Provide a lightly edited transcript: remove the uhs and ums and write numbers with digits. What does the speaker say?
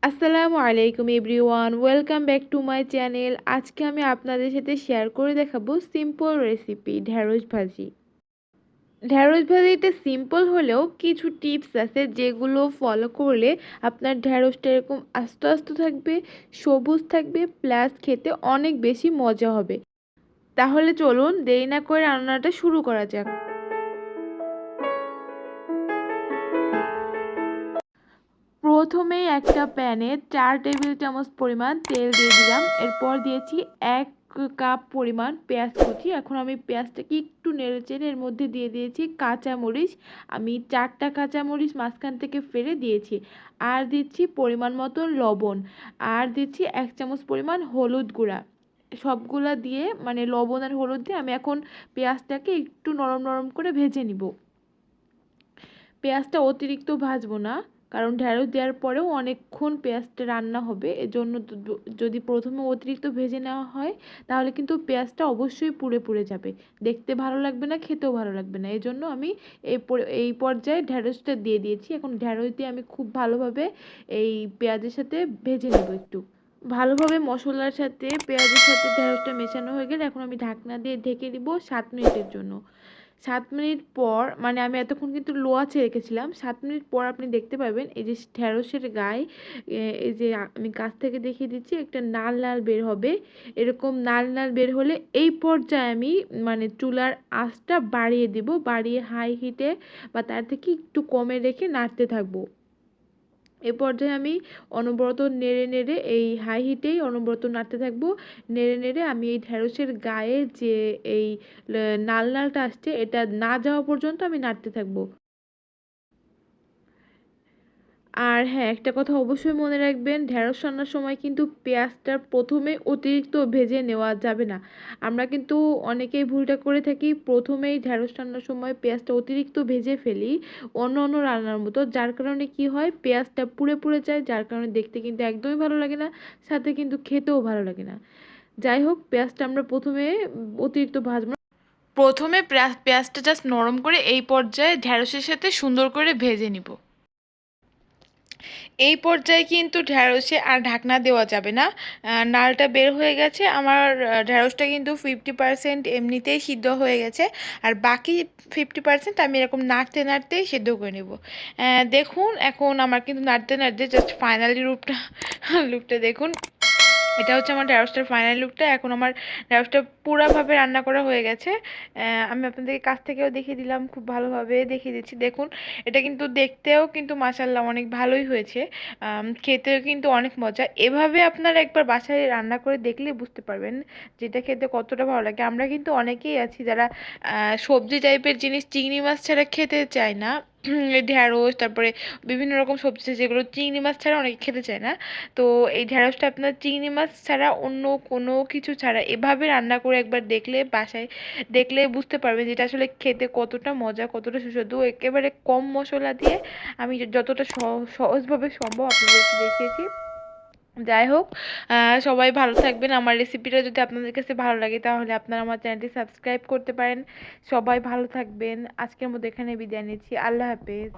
আসসালামু আলাইকুম everyone, welcome back to my channel. আজকে আমি আপনাদের সাথে শেয়ার করে দেখাবো সিম্পল রেসিপি ঢেঁড়স ভাজি। ঢেঁড়স ভাজিটা সিম্পল হলেও কিছু টিপস আছে যেগুলো ফলো করলে আপনার ঢেঁড়সটা এরকম আস্ত আস্ত থাকবে, সবুজ থাকবে, প্লাস খেতে অনেক বেশি মজা হবে। তাহলে চলুন দেরি না করে রান্নাটা শুরু করা যাক। প্রথমেই একটা প্যানে 4 টেবিল চামচ পরিমাণ তেল দিয়ে দিলাম। এরপর দিয়েছি 1 কাপ পরিমাণ পেঁয়াজ কুচি। এখন আমি পেঁয়াজটাকে একটু নেড়েচেড়ে এর মধ্যে দিয়ে দিয়েছি কাঁচামরিচ। আমি 4টা কাঁচামরিচ মাঝখান থেকে ফেলে দিয়েছি। আর দিচ্ছি পরিমাণ মতো লবণ। আর দিচ্ছি 1 চামচ পরিমাণ হলুদ গুঁড়া। সবগুলা দিয়ে মানে লবণ আর হলুদ দিয়ে আমি এখন পেঁয়াজটাকে একটু নরম নরম করে ভেজে নিব। পেঁয়াজটা অতিরিক্ত ভাজবো না, কারণ ঢেঁড়স দেওয়ার পরেও অনেকক্ষণ পেঁয়াজটা রান্না হবে। এজন্য যদি প্রথমে অতিরিক্ত ভেজে নেওয়া হয় তাহলে কিন্তু পেঁয়াজটা অবশ্যই পুড়ে পুড়ে যাবে, দেখতে ভালো লাগবে না, খেতেও ভালো লাগবে না। এজন্য আমি এই পর্যায়ে ঢেঁড়সটা দিয়ে দিয়েছি। এখন ঢেঁড়স দিয়ে আমি খুব ভালোভাবে এই পেঁয়াজের সাথে ভেজে নেব একটু। ভালোভাবে মশলার সাথে পেঁয়াজের সাথে ঢেঁড়সটা মেশানো হয়ে গেলে এখন আমি ঢাকনা দিয়ে ঢেকে দিব 7 মিনিটের জন্য। 7 মিনিট পর মানে আমি এতক্ষণ কিন্তু লো আঁচে রেখেছিলাম। 7 মিনিট পর আপনি দেখতে পাবেন এই যে ঢেঁড়সের গায়ে এই যে আমি কাছ থেকে দেখিয়ে দিচ্ছি, একটা লাল লাল বের হবে। এরকম লাল লাল বের হলে এই পর্যায়ে আমি মানে চুলার আঁচটা বাড়িয়ে দিব, বাড়িয়ে হাই হিটে বা তার থেকে একটু কমে রেখে নাড়তে থাকবো। এ পর্যায়ে আমি অনবরত নেড়ে নেড়ে এই হাই হিটেই অনবরত নাড়তে থাকবো। নেড়ে নেড়ে আমি এই ঢেঁড়সের গায়ে যে এই নাল নালটা আসছে এটা না যাওয়া পর্যন্ত আমি নাড়তে থাকবো। আর হ্যাঁ, একটা কথা অবশ্যই মনে রাখবেন, ঢেঁড়স রান্নার সময় কিন্তু পেঁয়াজটা প্রথমে অতিরিক্ত ভেজে নেওয়া যাবে না। আমরা কিন্তু অনেকেই ভুলটা করে থাকি, প্রথমেই ঢেঁড়স রান্নার সময় পেঁয়াজটা অতিরিক্ত ভেজে ফেলি অন্য অন্য রান্নার মতো, যার কারণে কি হয় পেঁয়াজটা পুড়ে পুড়ে যায়, যার কারণে দেখতে কিন্তু একদমই ভালো লাগে না, সাথে কিন্তু খেতেও ভালো লাগে না। যাই হোক, পেঁয়াজটা আমরা প্রথমে অতিরিক্ত ভাজবো না। প্রথমে পেঁয়াজটা জাস্ট নরম করে এই পর্যায়ে ঢেঁড়সের সাথে সুন্দর করে ভেজে নিব। এই পর্যায়ে কিন্তু ঢ্যাঁড়সে আর ঢাকনা দেওয়া যাবে না। নালটা বের হয়ে গেছে আমার, ঢ্যাঁড়সটা কিন্তু 50% এমনিতেই সিদ্ধ হয়ে গেছে, আর বাকি 50% আমি এরকম নাড়তে নাড়তেই সিদ্ধ করে নেব। দেখুন এখন আমার কিন্তু নাড়তে নাড়তে জাস্ট ফাইনালি রূপটা লুকটা দেখুন। এটা হচ্ছে আমার ঢ্যাঁড়সটার ফাইনাল লুকটা। এখন আমার ঢ্যাঁড়সটা পুরাভাবে রান্না করা হয়ে গেছে। আমি আপনাদেরকে কাছ থেকেও দেখিয়ে দিলাম, খুব ভালোভাবে দেখিয়ে দিচ্ছি। দেখুন এটা কিন্তু দেখতেও কিন্তু মাশাআল্লাহ অনেক ভালোই হয়েছে, খেতেও কিন্তু অনেক মজা। এভাবে আপনারা একবার বাসায় রান্না করে দেখলে বুঝতে পারবেন যেটা খেতে কতটা ভালো লাগে। আমরা কিন্তু অনেকেই আছি যারা সবজি টাইপের জিনিস চিংড়ি মাছ ছাড়া খেতে চায় না। ঢ্যাঁড়স তারপরে বিভিন্ন রকম সবজি যেগুলো চিংড়ি মাছ ছাড়া অনেকে খেতে চায় না। তো এই ঢ্যাঁড়সটা আপনার চিংড়ি মাছ ছাড়া অন্য কোনো কিছু ছাড়া এভাবে রান্না করে একবার দেখলে বাসায় দেখলে বুঝতে পারবেন যেটা আসলে খেতে কতটা মজা, কতটা সুস্বাদু। একেবারে কম মশলা দিয়ে আমি যতটা সহজভাবে সম্ভব আপনাদেরকে দেখিয়েছি। যাই হোক, সবাই ভালো থাকবেন। আমার রেসিপিটা যদি আপনাদের কাছে ভালো লাগে তাহলে আপনারা আমার চ্যানেলটি সাবস্ক্রাইব করতে পারেন। সবাই ভালো থাকবেন। আজকের মতো এখানে বিদায় নিচ্ছি। আল্লাহ হাফেজ।